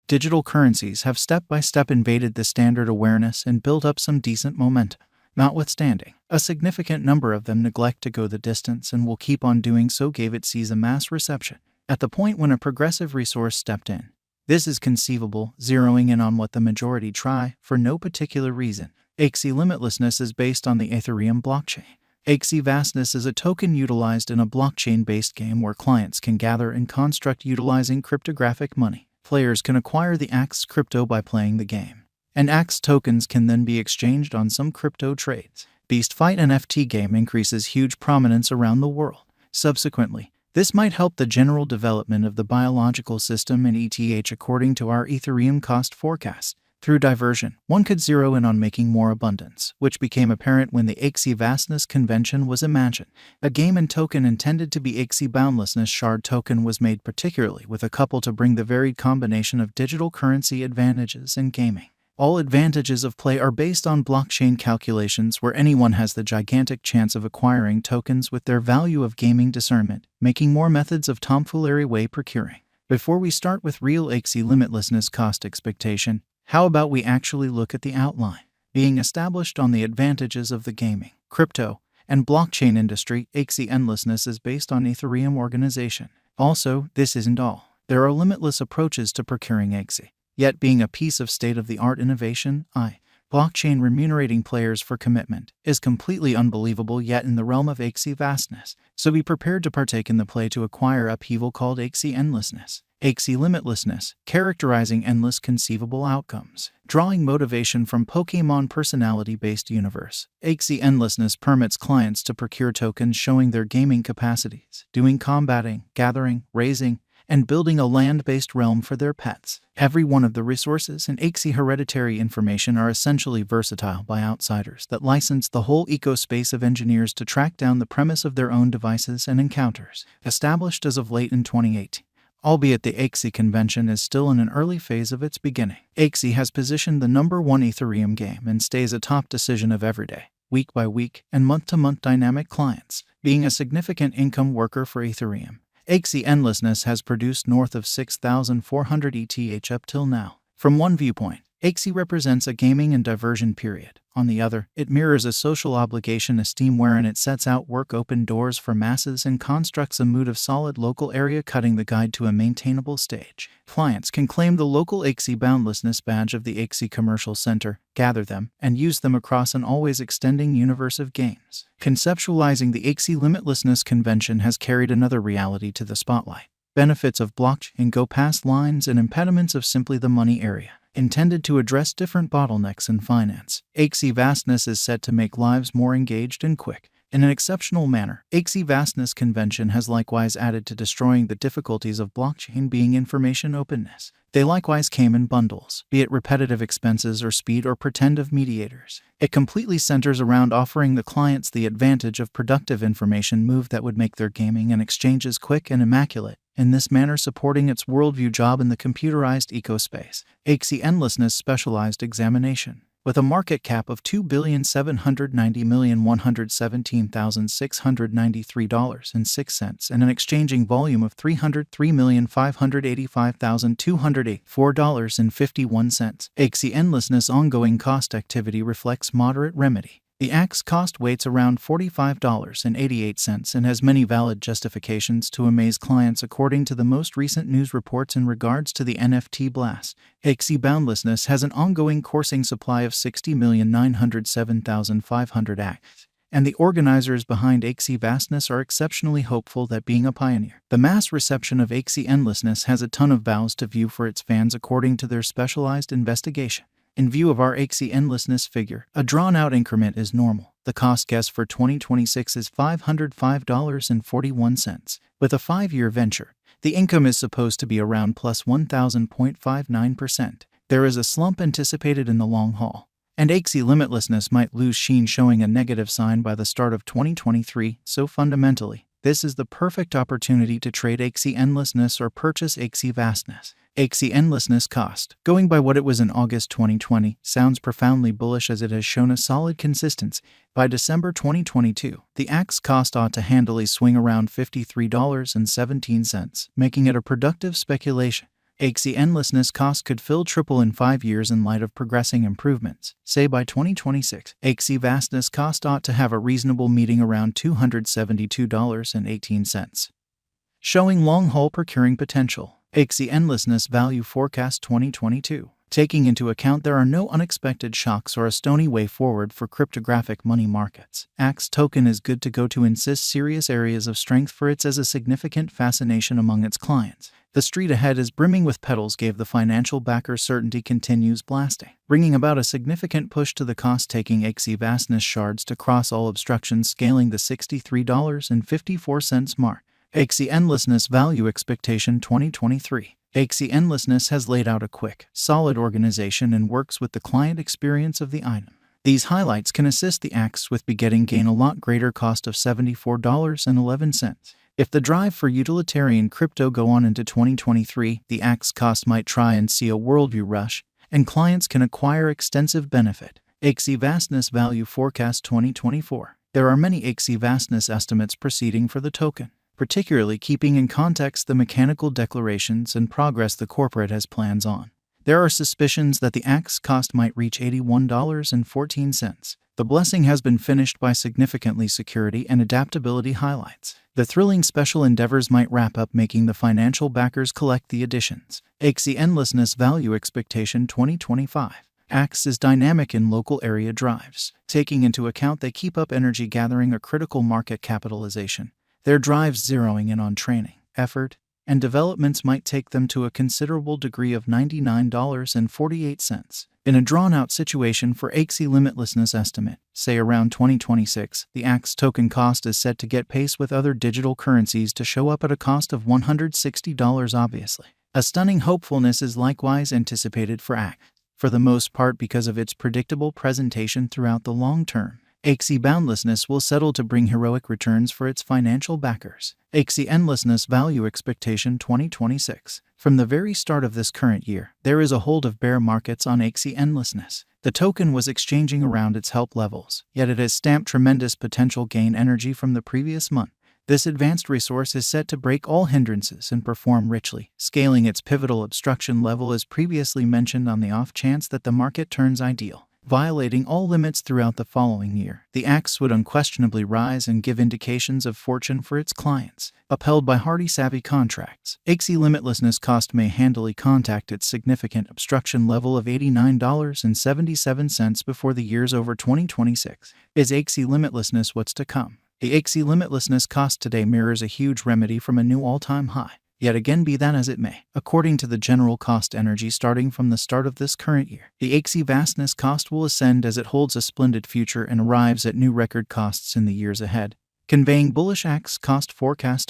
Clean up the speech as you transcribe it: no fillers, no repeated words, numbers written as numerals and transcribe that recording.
digital currencies have step-by-step invaded the standard awareness and built up some decent momentum. Notwithstanding, a significant number of them neglect to go the distance and will keep on doing so gave it a mass reception at the point when a progressive resource stepped in. This is conceivable, zeroing in on what the majority try, for no particular reason. Axie limitlessness is based on the Ethereum blockchain. Axie vastness is a token utilized in a blockchain-based game where clients can gather and construct utilizing cryptographic money. Players can acquire the Axie crypto by playing the game, and Axie tokens can then be exchanged on some crypto trades. Beast Fight NFT game increases huge prominence around the world. Subsequently, this might help the general development of the biological system and ETH according to our Ethereum cost forecast. Through diversion, one could zero in on making more abundance, which became apparent when the Axie Vastness Convention was imagined. A game and token intended to be Axie Boundlessness Shard token was made particularly with a couple to bring the varied combination of digital currency advantages in gaming. All advantages of play are based on blockchain calculations where anyone has the gigantic chance of acquiring tokens with their value of gaming discernment, making more methods of tomfoolery way procuring. Before we start with real Axie limitlessness cost expectation, how about we actually look at the outline? Being established on the advantages of the gaming, crypto, and blockchain industry, Axie endlessness is based on Ethereum organization. Also, this isn't all. There are limitless approaches to procuring Axie. Yet being a piece of state-of-the-art innovation, blockchain remunerating players for commitment, is completely unbelievable yet in the realm of Axie vastness. So be prepared to partake in the play to acquire upheaval called Axie endlessness. Axie limitlessness, characterizing endless conceivable outcomes. Drawing motivation from Pokémon personality-based universe. Axie endlessness permits clients to procure tokens showing their gaming capacities, doing combating, gathering, raising, and building a land-based realm for their pets. Every one of the resources and Axie hereditary information are essentially versatile by outsiders that license the whole ecospace of engineers to track down the premise of their own devices and encounters. Established as of late in 2018. Albeit the Axie convention is still in an early phase of its beginning. Axie has positioned the #1 Ethereum game and stays a top decision of everyday, week-by-week, and month-to-month dynamic clients. Being a significant income worker for Ethereum, Axie endlessness has produced north of 6,400 ETH up till now. From one viewpoint, Axie represents a gaming and diversion period. On the other, it mirrors a social obligation esteem wherein it sets out work open doors for masses and constructs a mood of solid local area cutting the guide to a maintainable stage. Clients can claim the local Axie boundlessness badge of the Axie Commercial Center, gather them, and use them across an always extending universe of games. Conceptualizing the Axie limitlessness convention has carried another reality to the spotlight. Benefits of blockchain go past lines and impediments of simply the money area. Intended to address different bottlenecks in finance, Axie vastness is set to make lives more engaged and quick. In an exceptional manner, Axie vastness convention has likewise added to destroying the difficulties of blockchain being information openness. They likewise came in bundles, be it repetitive expenses or speed or pretend of mediators. It completely centers around offering the clients the advantage of productive information move that would make their gaming and exchanges quick and immaculate, in this manner supporting its worldview job in the computerized ecospace. Axie endlessness specialized examination. With a market cap of $2,790,117,693.06 and an exchanging volume of $303,585,284.51, Axie endlessness ongoing cost activity reflects moderate remedy. The Axie cost weights around $45.88 and has many valid justifications to amaze clients according to the most recent news reports in regards to the NFT blast. Axie boundlessness has an ongoing coursing supply of 60,907,500 Axie, and the organizers behind Axie vastness are exceptionally hopeful that being a pioneer, the mass reception of Axie endlessness has a ton of vows to view for its fans according to their specialized investigation. In view of our Axie endlessness figure, a drawn-out increment is normal. The cost guess for 2026 is $505.41. With a 5-year venture, the income is supposed to be around plus 1,000.59%. There is a slump anticipated in the long haul, and Axie limitlessness might lose sheen showing a negative sign by the start of 2023, so fundamentally, this is the perfect opportunity to trade Axie endlessness or purchase Axie vastness. Axie endlessness cost, going by what it was in August 2020, sounds profoundly bullish as it has shown a solid consistency. By December 2022, the Axie cost ought to handily swing around $53.17, making it a productive speculation. Axie endlessness cost could triple in 5 years in light of progressing improvements. Say by 2026, Axie vastness cost ought to have a reasonable meeting around $272.18. Showing long-haul procuring potential. Axie endlessness value forecast 2022. Taking into account there are no unexpected shocks or a stony way forward for cryptographic money markets, Axie token is good to go to insist serious areas of strength for its as a significant fascination among its clients. The street ahead is brimming with petals gave the financial backer certainty continues blasting, bringing about a significant push to the cost-taking Axie vastness shards to cross all obstructions scaling the $63.54 mark. Axie endlessness value expectation 2023. Axie endlessness has laid out a quick, solid organization and works with the client experience of the item. These highlights can assist the Axie with begetting gain a lot greater cost of $74.11. If the drive for utilitarian crypto go on into 2023, the Axie cost might try and see a worldview rush, and clients can acquire extensive benefit. Axie vastness value forecast 2024. There are many Axie vastness estimates proceeding for the token, particularly keeping in context the mechanical declarations and progress the corporate has plans on. There are suspicions that the Axie cost might reach $81.14. The blessing has been finished by significantly security and adaptability highlights. The thrilling special endeavors might wrap up making the financial backers collect the additions. Axie endlessness value expectation 2025. Axie is dynamic in local area drives. Taking into account they keep up energy gathering a critical market capitalization. Their drives zeroing in on training, effort, and developments might take them to a considerable degree of $99.48. In a drawn-out situation for Axie limitlessness estimate, say around 2026, the Axie token cost is set to get pace with other digital currencies to show up at a cost of $160 obviously. A stunning hopefulness is likewise anticipated for Axie, for the most part because of its predictable presentation throughout the long term. Axie boundlessness will settle to bring heroic returns for its financial backers. Axie endlessness value expectation 2026. From the very start of this current year, there is a hold of bear markets on Axie endlessness. The token was exchanging around its help levels, yet it has stamped tremendous potential gain energy from the previous month. This advanced resource is set to break all hindrances and perform richly, scaling its pivotal obstruction level as previously mentioned on the off chance that the market turns ideal. Violating all limits throughout the following year, the Axie would unquestionably rise and give indications of fortune for its clients. Upheld by hardy savvy contracts, Axie limitlessness cost may handily contact its significant obstruction level of $89.77 before the year's over 2026. Is Axie limitlessness what's to come? The Axie limitlessness cost today mirrors a huge remedy from a new all-time high. Yet again be that as it may, according to the general cost energy starting from the start of this current year, the Axie vastness cost will ascend as it holds a splendid future and arrives at new record costs in the years ahead, conveying bullish Axie cost forecast